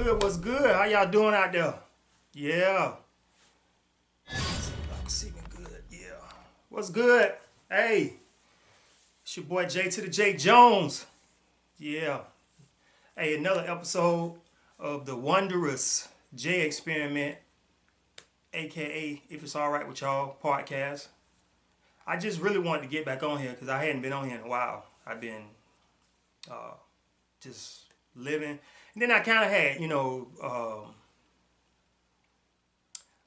good? What's good? How y'all doing out there? Yeah. See if I can see me good. Yeah. What's good? Hey, it's your boy J to the J Jones. Yeah. Hey, another episode of the Wondrous J Experiment, aka If It's Alright with Y'all podcast. I just really wanted to get back on here because I hadn't been on here in a while. I've been just living. And then I kind of had,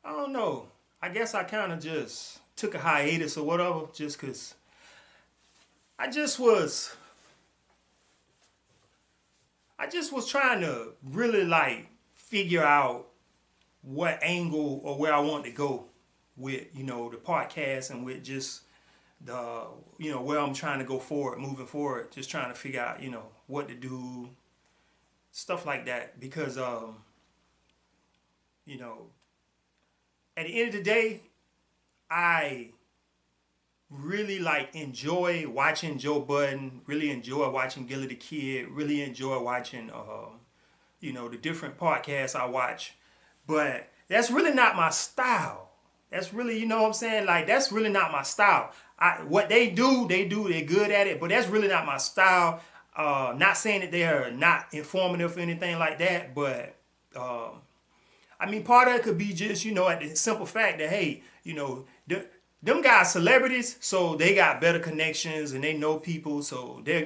I don't know. I guess I kind of just took a hiatus or whatever, just because I just was, I just was trying to really like figure out what angle or where I want to go with, the podcast and with just the, where I'm trying to go forward, moving forward, just trying to figure out, what to do, stuff like that. Because, you know, at the end of the day, I really like enjoy watching Joe Budden, really enjoy watching Gilly the Kid, really enjoy watching the different podcasts I watch. But that's really not my style. That's really, you know what I'm saying? Like that's really not my style. What they do, they're good at it, but that's really not my style. Not saying that they are not informative or anything like that, but I mean, part of it could be just, at the simple fact that, hey, them guys celebrities, so they got better connections and they know people, so they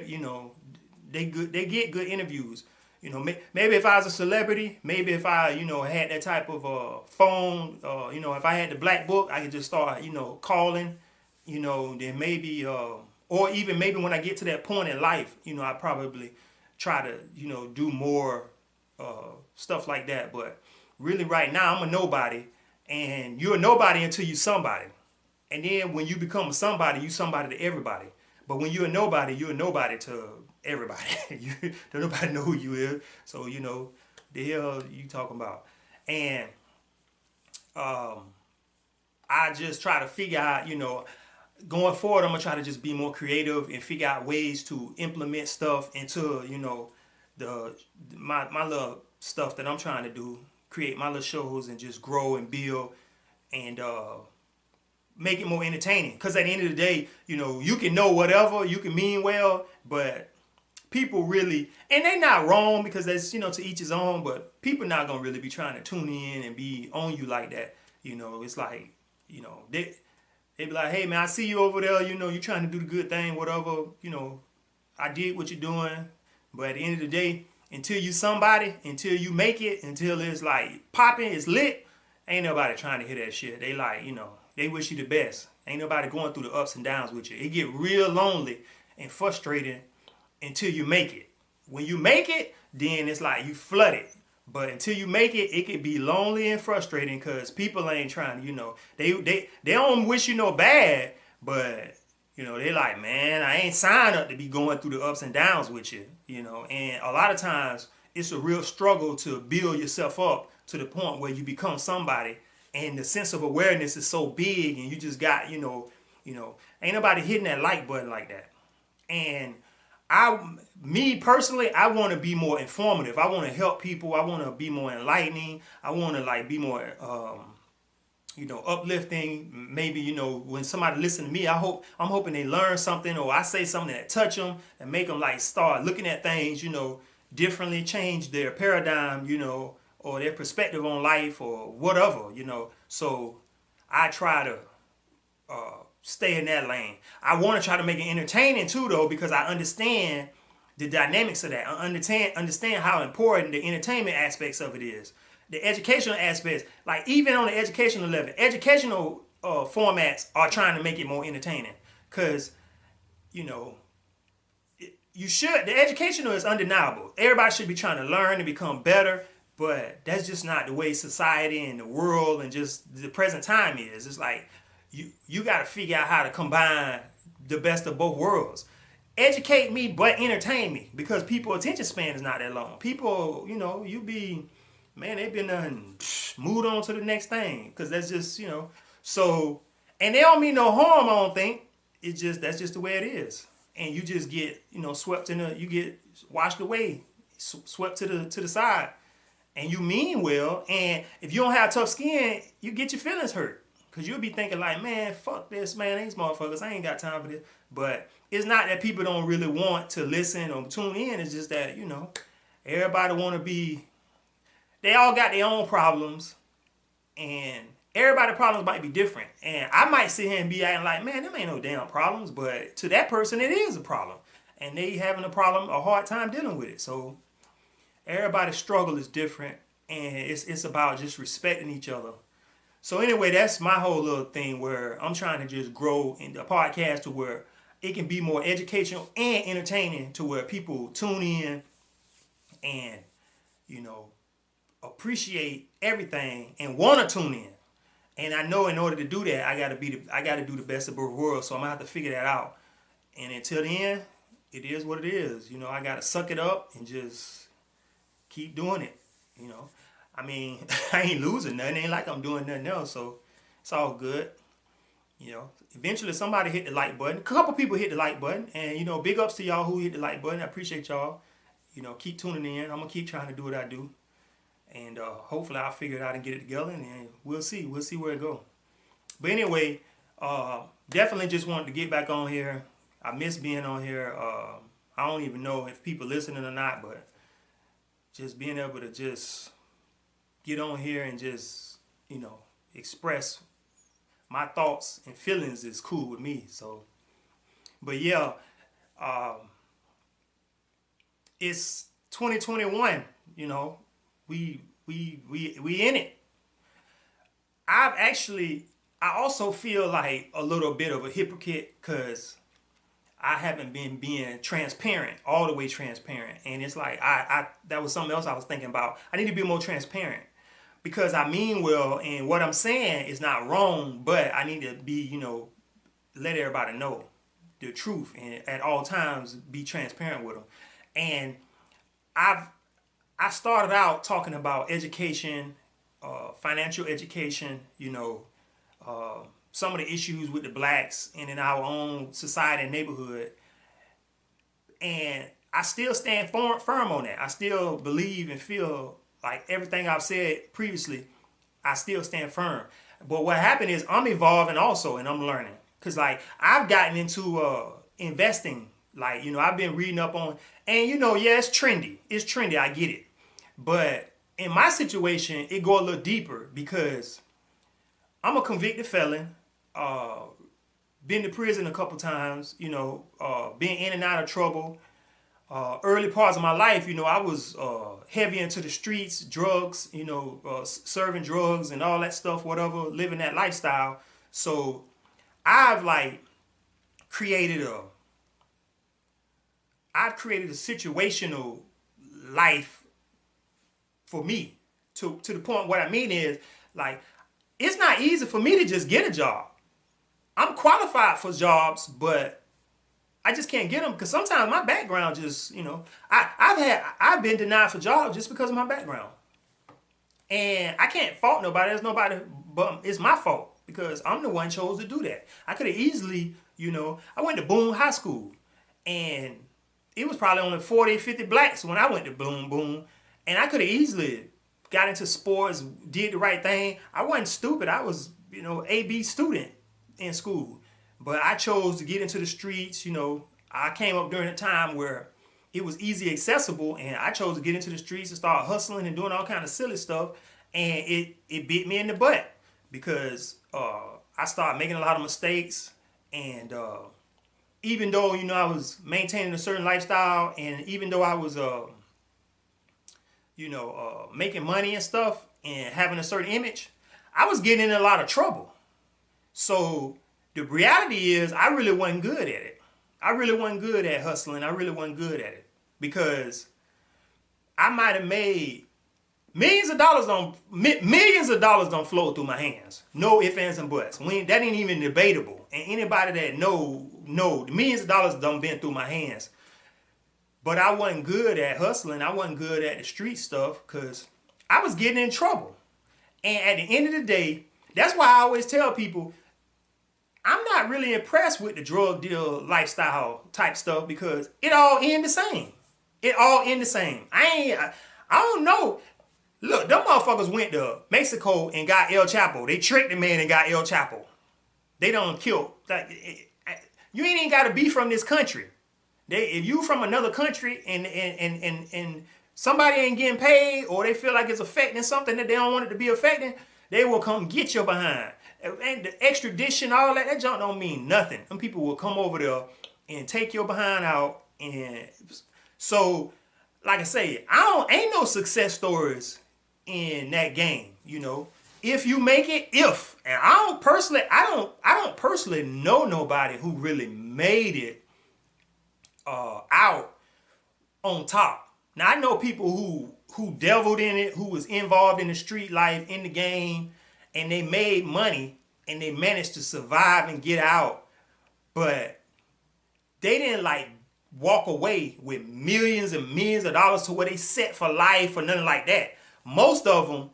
get good interviews. Maybe if I was a celebrity, maybe if I, had that type of phone, if I had the black book, I could just start, calling, then maybe, or even maybe when I get to that point in life, I probably try to, do more stuff like that. But really right now, I'm a nobody, and you're a nobody until you somebody. And then when you become a somebody, you somebody to everybody. But when you're a nobody to everybody. Don't nobody know who you is. So, the hell you talking about. And I just try to figure out, going forward, I'm going to try to just be more creative and figure out ways to implement stuff into, my little stuff that I'm trying to do. Create my little shows and just grow and build and make it more entertaining. Because at the end of the day, you can know whatever, you can mean well, but people really, and they're not wrong because that's, to each his own, but people not going to really be trying to tune in and be on you like that. It's like, they be like, hey man, I see you over there, you trying to do the good thing, whatever, I did what you're doing. But at the end of the day, until you somebody, until you make it, until it's like popping, it's lit, ain't nobody trying to hear that shit. They like, they wish you the best. Ain't nobody going through the ups and downs with you. It get real lonely and frustrating until you make it. When you make it, then it's like you flooded. But until you make it, it could be lonely and frustrating because people ain't trying to, they don't wish you no bad, but they like, man, I ain't signed up to be going through the ups and downs with you, and a lot of times it's a real struggle to build yourself up to the point where you become somebody and the sense of awareness is so big and you just got, ain't nobody hitting that like button like that. And me personally, I want to be more informative. I want to help people. I want to be more enlightening. I want to like be more, uplifting. Maybe, when somebody listen to me, I'm hoping they learn something or I say something that touch them and make them like start looking at things, differently, change their paradigm, or their perspective on life or whatever, So I try to stay in that lane. I want to try to make it entertaining too, though, because I understand the dynamics of that. I understand how important the entertainment aspects of it is. The educational aspects, like even on the educational level, educational formats are trying to make it more entertaining. Because, you should, the educational is undeniable. Everybody should be trying to learn and become better. But that's just not the way society and the world and just the present time is. It's like you got to figure out how to combine the best of both worlds. Educate me, but entertain me, because people attention span is not that long. People, they've been moved on to the next thing because that's just, so, and they don't mean no harm. I don't think that's just the way it is, and you just get, swept you get washed away, swept to the side. and you mean well, and if you don't have tough skin, you get your feelings hurt. Because you'll be thinking like, man, fuck this, man, these motherfuckers, I ain't got time for this. But it's not that people don't really want to listen or tune in. It's just that, everybody want to be, they all got their own problems. And everybody's problems might be different. And I might sit here and be acting like, man, them ain't no damn problems. But to that person, it is a problem. And they having a hard time dealing with it. So everybody's struggle is different. And it's about just respecting each other. So anyway, that's my whole little thing where I'm trying to just grow in the podcast to where it can be more educational and entertaining to where people tune in and, appreciate everything and want to tune in. And I know in order to do that, I gotta do the best of both worlds. So I'm gonna have to figure that out. And until then, it is what it is. I gotta suck it up and just keep doing it. I mean, I ain't losing nothing. It ain't like I'm doing nothing else. So it's all good. Eventually somebody hit the like button. A couple people hit the like button. And, big ups to y'all who hit the like button. I appreciate y'all. Keep tuning in. I'm going to keep trying to do what I do. And hopefully I'll figure it out and get it together. And we'll see. We'll see where it goes. But anyway, definitely just wanted to get back on here. I miss being on here. I don't even know if people listening or not. But just being able to just get on here and just, express my thoughts and feelings is cool with me. So, but yeah, it's 2021. We in it. I also feel like a little bit of a hypocrite because I haven't been being transparent, all the way transparent. And it's like, that was something else I was thinking about. I need to be more transparent because I mean well, and what I'm saying is not wrong, but I need to be, let everybody know the truth and at all times be transparent with them. And I started out talking about education, financial education, some of the issues with the blacks and in our own society and neighborhood. And I still stand firm on that. I still believe and feel like everything I've said previously, I still stand firm. But what happened is I'm evolving also and I'm learning. Because like I've gotten into investing. Like, I've been reading up on, and yeah, it's trendy. It's trendy, I get it. But in my situation, it go a little deeper because I'm a convicted felon. Been to prison a couple times, been in and out of trouble. Early parts of my life, I was heavy into the streets, drugs, serving drugs and all that stuff, whatever, living that lifestyle. So I've created a situational life for me to the point. What I mean is it's not easy for me to just get a job. I'm qualified for jobs, but I just can't get them because sometimes my background just, I've been denied for jobs just because of my background. And I can't fault nobody. There's nobody, but it's my fault because I'm the one chose to do that. I could have easily, I went to Boone High School and it was probably only 40, 50 blacks when I went to Boone. And I could have easily got into sports, did the right thing. I wasn't stupid. I was, A-B student in school. But I chose to get into the streets. I came up during a time where it was easy accessible, and I chose to get into the streets and start hustling and doing all kind of silly stuff. And it bit me in the butt because I started making a lot of mistakes. And even though, I was maintaining a certain lifestyle, and even though I was, making money and stuff and having a certain image, I was getting in a lot of trouble. So the reality is I really wasn't good at it. I really wasn't good at hustling. I really wasn't good at it because I might have made millions of dollars don't flow through my hands. No ifs, ands, and buts. That ain't even debatable. And anybody that know, the millions of dollars done been through my hands. But I wasn't good at hustling. I wasn't good at the street stuff because I was getting in trouble. And at the end of the day, that's why I always tell people, I'm not really impressed with the drug deal lifestyle type stuff because it all end the same. It all end the same. I don't know. Look, them motherfuckers went to Mexico and got El Chapo. They tricked the man and got El Chapo. They don't kill. Like, you ain't even got to be from this country. If you from another country and somebody ain't getting paid, or they feel like it's affecting something that they don't want it to be affecting, they will come get your behind. And the extradition, all that junk don't mean nothing. Some people will come over there and take your behind out. And so, like I say, ain't no success stories in that game. If you make it, and I don't personally know nobody who really made it out on top. Now, I know people who deviled in it, who was involved in the street life, in the game, and they made money and they managed to survive and get out, but they didn't like walk away with millions and millions of dollars to where they set for life or nothing like that. Most of them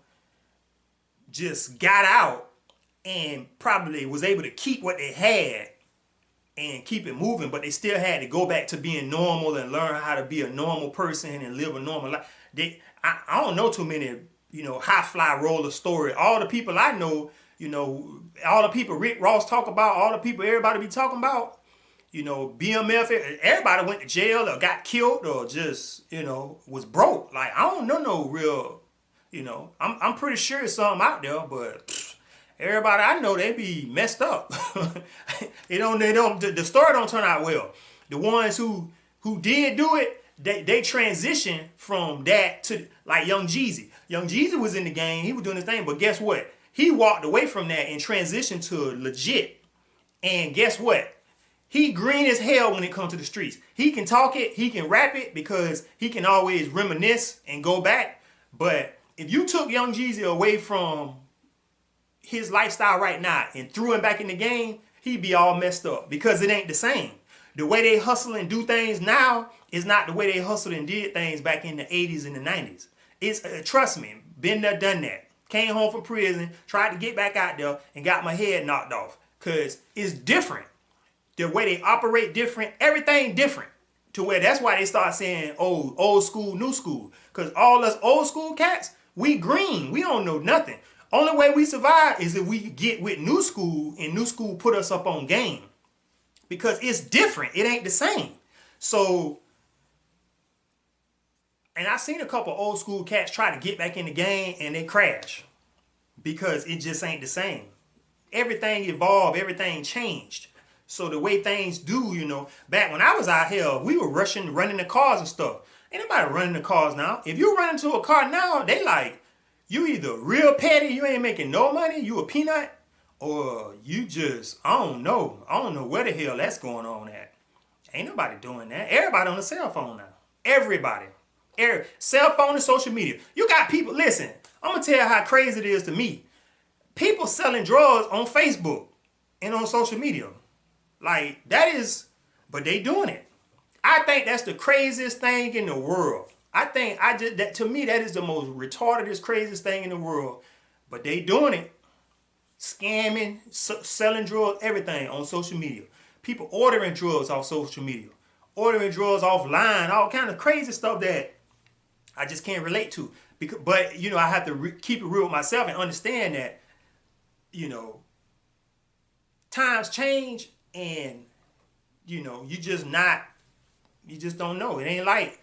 just got out and probably was able to keep what they had and keep it moving, but they still had to go back to being normal and learn how to be a normal person and live a normal life. I don't know too many, high fly roller story. All the people I know, all the people Rick Ross talk about, all the people everybody be talking about, BMF, everybody went to jail or got killed or just, was broke. Like, I don't know no real, I'm pretty sure it's something out there, but everybody I know, they be messed up. The story don't turn out well. The ones who did do it, they transition from that to, like, Young Jeezy. Young Jeezy was in the game, he was doing his thing, but guess what? He walked away from that and transitioned to legit. And guess what? He green as hell when it comes to the streets. He can talk it, he can rap it, because he can always reminisce and go back. But if you took Young Jeezy away from his lifestyle right now and threw him back in the game, he'd be all messed up, because it ain't the same. The way they hustle and do things now is not the way they hustled and did things back in the 80s and the 90s. It's trust me, been there, done that. Came home from prison, tried to get back out there, and got my head knocked off, because it's different. The way they operate different, everything different. To where that's why they start saying, oh, old school, new school. Because all us old school cats, we green. We don't know nothing. Only way we survive is if we get with new school, and new school put us up on game. Because it's different. It ain't the same. So, and I've seen a couple old school cats try to get back in the game and they crash. Because it just ain't the same. Everything evolved. Everything changed. So the way things do, back when I was out here, we were running the cars and stuff. Ain't nobody running the cars now. If you run into a car now, they like, you either real petty, you ain't making no money, you a peanut, or you just, I don't know where the hell that's going on at. Ain't nobody doing that. Everybody on the cell phone now. Everybody. Cell phone and social media. You got people, listen, I'm going to tell you how crazy it is to me. People selling drugs on Facebook and on social media. Like, but they doing it. I think that's the craziest thing in the world. To me, that is the most retarded, craziest thing in the world. But they doing it. Scamming, selling drugs, everything on social media. People ordering drugs off social media. Ordering drugs offline, all kind of crazy stuff that I just can't relate to. But, I have to keep it real with myself and understand that, times change. And, you just don't know. It ain't like,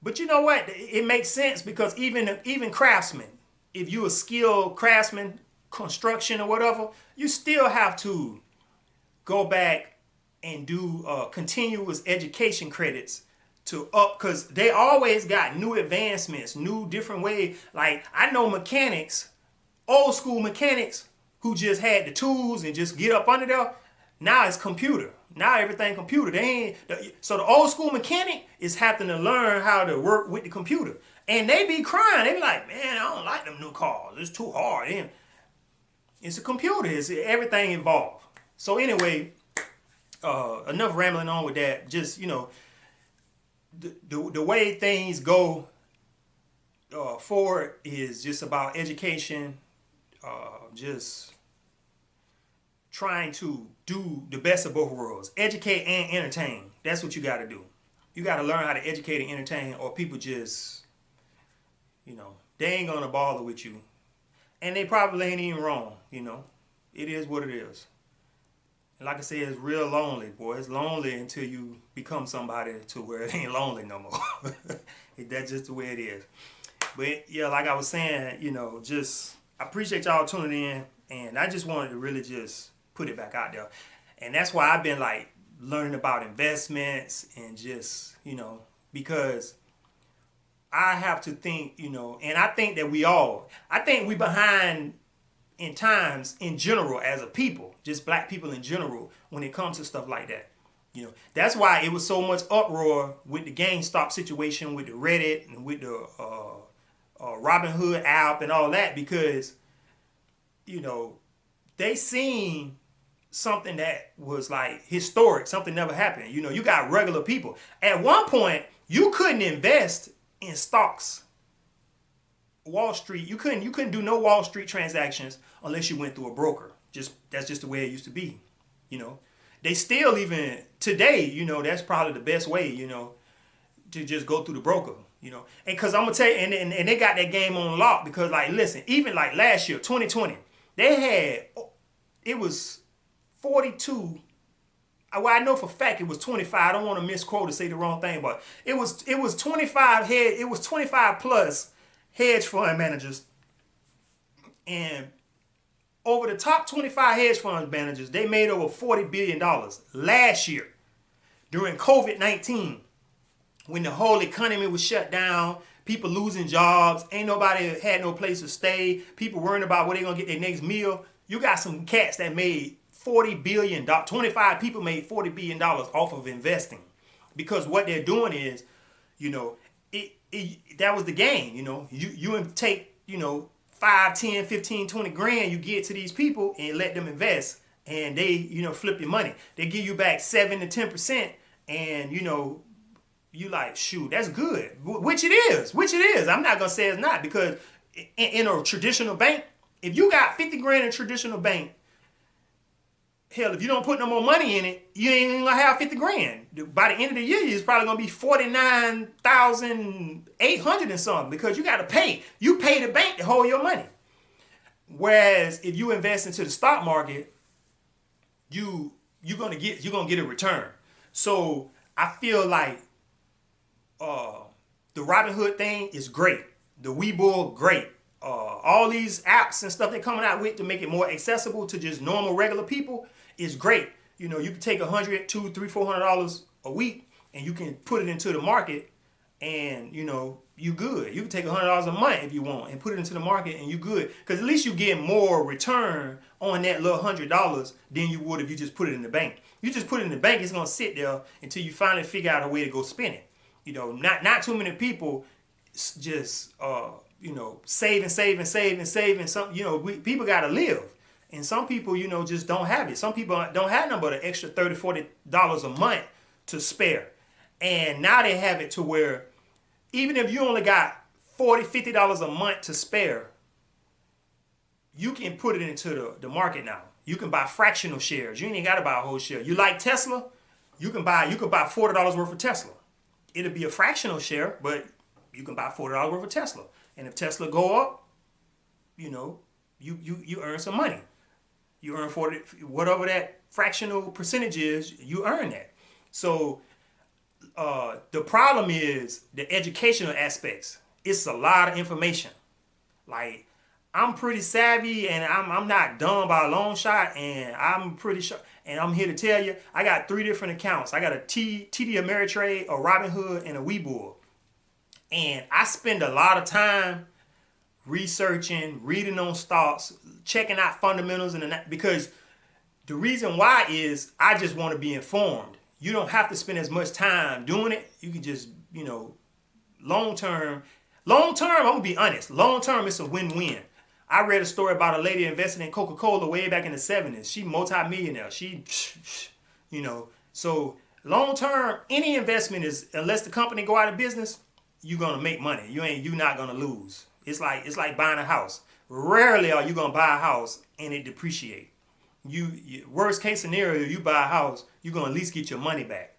But you know what? It makes sense, because even craftsmen, if you a skilled craftsman, construction or whatever, you still have to go back and do continuous education credits because they always got new advancements, new different ways. Like, I know mechanics, old school mechanics, who just had the tools and just get up under there. Now it's computer. Now everything computer. So the old school mechanic is having to learn how to work with the computer. And they be crying. They be like, man, I don't like them new cars. It's too hard. It's a computer. Everything involved. So anyway, enough rambling on with that. Just, the way things go forward is just about education, just trying to do the best of both worlds. Educate and entertain. That's what you got to do. You got to learn how to educate and entertain, or people just You know, they ain't gonna bother with you, and they probably ain't even wrong. You know, it is what it is. And like I said, it's real lonely, boy. It's lonely until you become somebody to where it ain't lonely no more. That's just the way it is. But yeah, like I was saying, you know, just I appreciate y'all tuning in, and I just wanted to really just put it back out there, and that's why I've been like learning about investments and just, you know, because I have to think, you know, and I think that I think we behind in times in general as a people, just black people in general, when it comes to stuff like that. You know, that's why it was so much uproar with the GameStop situation, with the Reddit, and with the Robinhood app and all that, because, you know, they seen something that was like historic, something never happened. You know, you got regular people. At one point, you couldn't invest in stocks. Wall Street, you couldn't do no Wall Street transactions unless you went through a broker. That's just the way it used to be. You know, they still even today, you know, that's probably the best way, you know, to just go through the broker. You know, and because I'm gonna tell you, and they got that game on lock, because like listen, even like last year, 2020, they had it was 42. Well, I know for a fact it was 25. I don't want to misquote or say the wrong thing, but it was 25 it was 25 plus hedge fund managers, and over the top 25 hedge fund managers, they made over $40 billion last year during COVID-19, when the whole economy was shut down, people losing jobs, ain't nobody had no place to stay, people worrying about where they gonna get their next meal. You got some cats that made $40 billion, 25 people made $40 billion off of investing, because what they're doing is, you know, that was the game. You know, you take, you know, 5, 10, 15, 20 grand you get to these people and let them invest, and they, you know, flip your money. They give you back 7 to 10%, and you know, you like, shoot, that's good, which it is. I'm not gonna say it's not, because in a traditional bank, if you got 50 grand in a traditional bank, hell, if you don't put no more money in it, you ain't gonna have 50 grand. By the end of the year, it's probably gonna be 49,800 and something, because you gotta pay. You pay the bank to hold your money. Whereas if you invest into the stock market, you're gonna get a return. So I feel like the Robinhood thing is great. The Webull, great. All these apps and stuff they're coming out with to make it more accessible to just normal regular people is great. You know, you can take $100, $200, $300, $400 a week, and you can put it into the market, and you know, you good. You can take $100 a month if you want and put it into the market, and you good, because at least you get more return on that little $100 than you would if you just put it in the bank. You just put it in the bank, it's gonna sit there until you finally figure out a way to go spend it. You know, not too many people just you know, saving. Some, you know, people got to live, and some people, you know, just don't have it. Some people don't have nothing but an extra $30, $40 a month to spare, and now they have it to where even if you only got $40, $50 a month to spare, you can put it into the market now. You can buy fractional shares. You ain't got to buy a whole share. You like Tesla? You can buy $40 worth of Tesla. It'll be a fractional share, but you can buy $40 worth of Tesla. And if Tesla go up, you know, you earn some money. You earn 40, whatever that fractional percentage is, you earn that. So the problem is the educational aspects. It's a lot of information. Like, I'm pretty savvy, and I'm not dumb by a long shot, and I'm pretty sure, and I'm here to tell you, I got 3 different accounts. I got a TD Ameritrade, a Robinhood, and a Webull. And I spend a lot of time researching, reading on stocks, checking out fundamentals, because the reason why is I just want to be informed. You don't have to spend as much time doing it. You can just, you know, long term, I'm gonna be honest. Long term, it's a win-win. I read a story about a lady investing in Coca-Cola way back in the 70s. She multi-millionaire. She, you know, so long term, any investment is, unless the company go out of business, you're gonna make money. You're not gonna lose. It's like buying a house. Rarely are you gonna buy a house and it depreciate. Worst case scenario, you buy a house, you're gonna at least get your money back.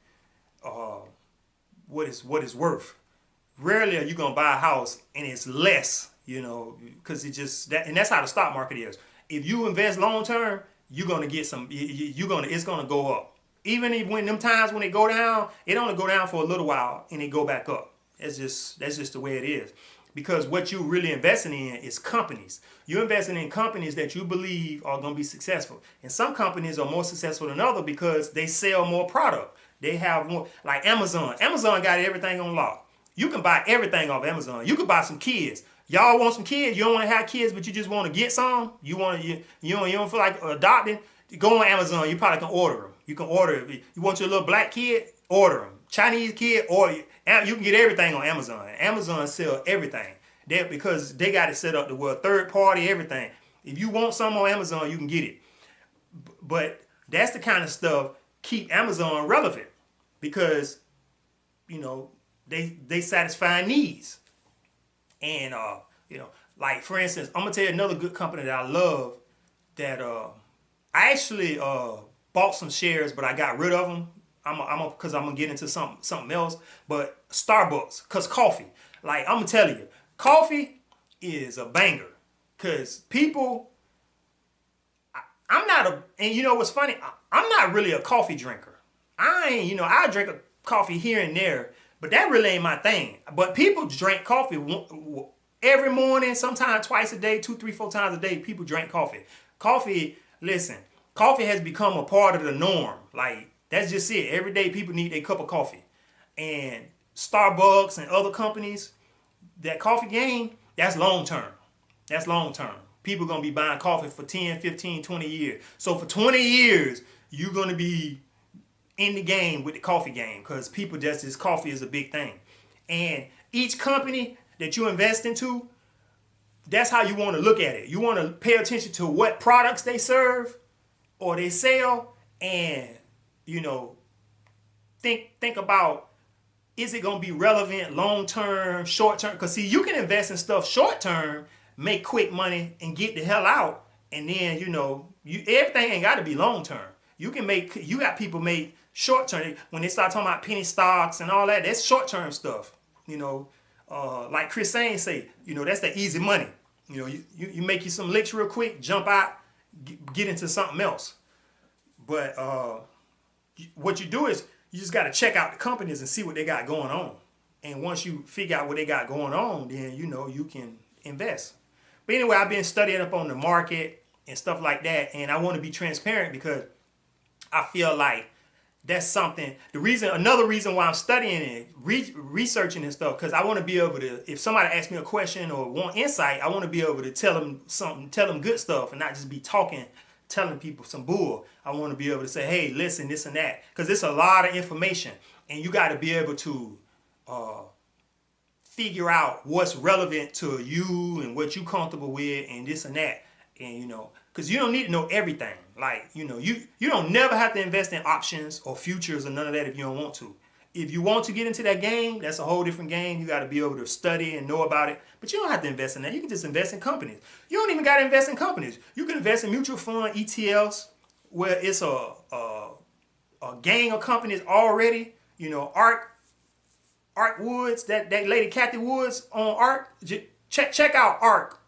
What it's worth. rarely are you gonna buy a house and it's less, because it just that, and that's how the stock market is. If you invest long term, you're gonna get some. It's gonna go up. Even if when them times when they go down, it only go down for a little while and it go back up. That's just the way it is. Because what you're really investing in is companies. You're investing in companies that you believe are going to be successful. And some companies are more successful than others because they sell more product. They have more, like Amazon. Amazon got everything on lock. You can buy everything off Amazon. You can buy some kids. Y'all want some kids? You don't want to have kids, but you just want to get some. You don't feel like adopting. Go on Amazon. You probably can order them. You can order. You want your little black kid? Order them. Chinese kid, order. You can get everything on Amazon. Amazon sell everything. Because they got it set up to where third party everything. If you want something on Amazon, you can get it. But that's the kind of stuff keep Amazon relevant because they satisfy needs. And like for instance, I'm gonna tell you another good company that I love that I actually bought some shares, but I got rid of them. Because I'm gonna get into something else. But Starbucks, cause coffee, like I'm gonna tell you, coffee is a banger. Cause people, I'm not and you know what's funny? I'm not really a coffee drinker. I drink a coffee here and there, but that really ain't my thing. But people drink coffee every morning, sometimes twice a day, 2, 3, 4 times a day. People drink coffee. Listen, coffee has become a part of the norm. Like. That's just it. Every day people need a cup of coffee. And Starbucks and other companies, that coffee game, that's long term. That's long term. People going to be buying coffee for 10, 15, 20 years. So for 20 years, you're going to be in the game with the coffee game because this coffee is a big thing. And each company that you invest into, that's how you want to look at it. You want to pay attention to what products they serve or they sell and think about, is it going to be relevant long term, short term? Because see, you can invest in stuff short term, make quick money, and get the hell out, and then everything ain't got to be long term. You got people make short term when they start talking about penny stocks and all that. That's short term stuff. Like Chris Sain say, that's the easy money. You make you some licks real quick, jump out, get into something else. But what you do is you just got to check out the companies and see what they got going on. And once you figure out what they got going on, then you can invest. But anyway, I've been studying up on the market and stuff like that, and I want to be transparent because I feel like that's something. Another reason why I'm studying it, researching and stuff, because I want to be able to, if somebody asks me a question or want insight, I want to be able to tell them something, tell them good stuff, and not just be telling people some bull. I want to be able to say, hey, listen, this and that, because it's a lot of information, and you got to be able to figure out what's relevant to you and what you comfortable with and this and that, and because you don't need to know everything. Like you don't never have to invest in options or futures or none of that if you don't want to. If you want to get into that game, that's a whole different game. You got to be able to study and know about it. But you don't have to invest in that. You can just invest in companies. You don't even got to invest in companies. You can invest in mutual fund ETFs where it's a gang of companies already. Ark Woods, that lady Kathy Woods on Ark. Check out Ark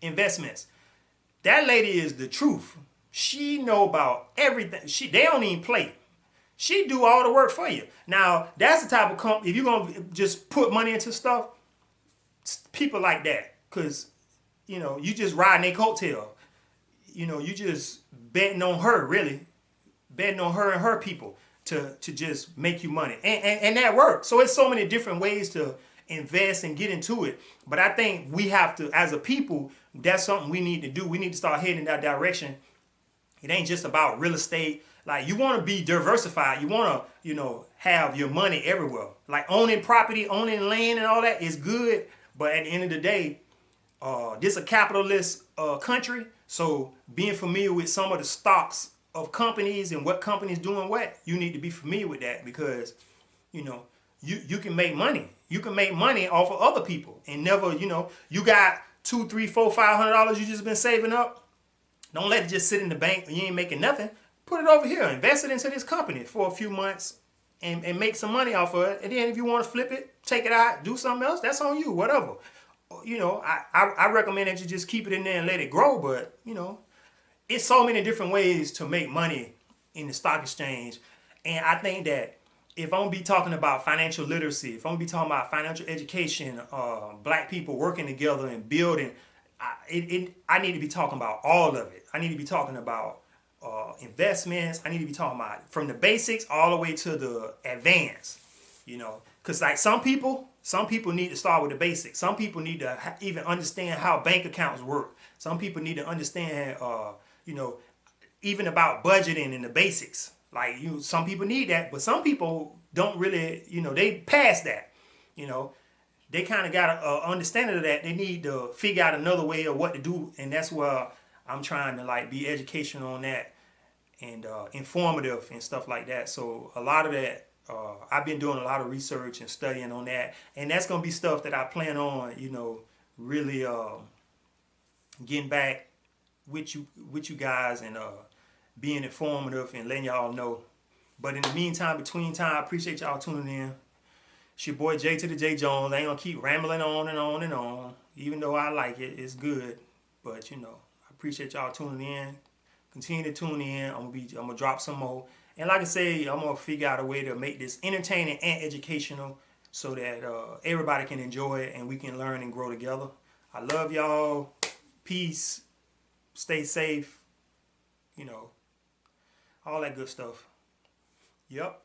Investments. That lady is the truth. She know about everything. They don't even play. She do all the work for you. Now, that's the type of company, if you're going to just put money into stuff, people like that. Because, you just riding their coattail. You just betting on her, really. Betting on her and her people to just make you money. And that works. So it's so many different ways to invest and get into it. But I think we have to, as a people, that's something we need to do. We need to start heading in that direction. It ain't just about real estate. Like, you want to be diversified. You want to, have your money everywhere. Like, owning property, owning land and all that is good. But at the end of the day, this is a capitalist country. So being familiar with some of the stocks of companies and what companies doing what, you need to be familiar with that because, you can make money. You can make money off of other people and never, you got $200, $300, $400, $500 you just been saving up. Don't let it just sit in the bank and you ain't making nothing. Put it over here. Invest it into this company for a few months and make some money off of it. And then if you want to flip it, take it out, do something else, that's on you, whatever. You know, I recommend that you just keep it in there and let it grow. But, you know, it's so many different ways to make money in the stock exchange. And I think that if I'm gonna be talking about financial literacy, if I'm gonna be talking about financial education, black people working together and building, I need to be talking about all of it. I need to be talking about investments. I need to be talking about from the basics all the way to the advanced. You know, because like some people need to start with the basics. Some people need to even understand how bank accounts work. Some people need to understand, you know, even about budgeting and the basics. Like some people need that, but some people don't really, you know, they pass that. You know, they kind of got an understanding of that. They need to figure out another way of what to do, and that's where I'm trying to like be educational on that and informative and stuff like that. So a lot of that, I've been doing a lot of research and studying on that, and that's gonna be stuff that I plan on, you know, really getting back with you guys and being informative and letting y'all know. But in the meantime, between time, I appreciate y'all tuning in. It's your boy J to the J Jones. I ain't gonna keep rambling on and on and on. Even though I like it, it's good. But you know, I appreciate y'all tuning in. Continue to tune in. I'm gonna drop some more. And like I say, I'm gonna figure out a way to make this entertaining and educational so that everybody can enjoy it and we can learn and grow together. I love y'all. Peace. Stay safe. You know, all that good stuff. Yep.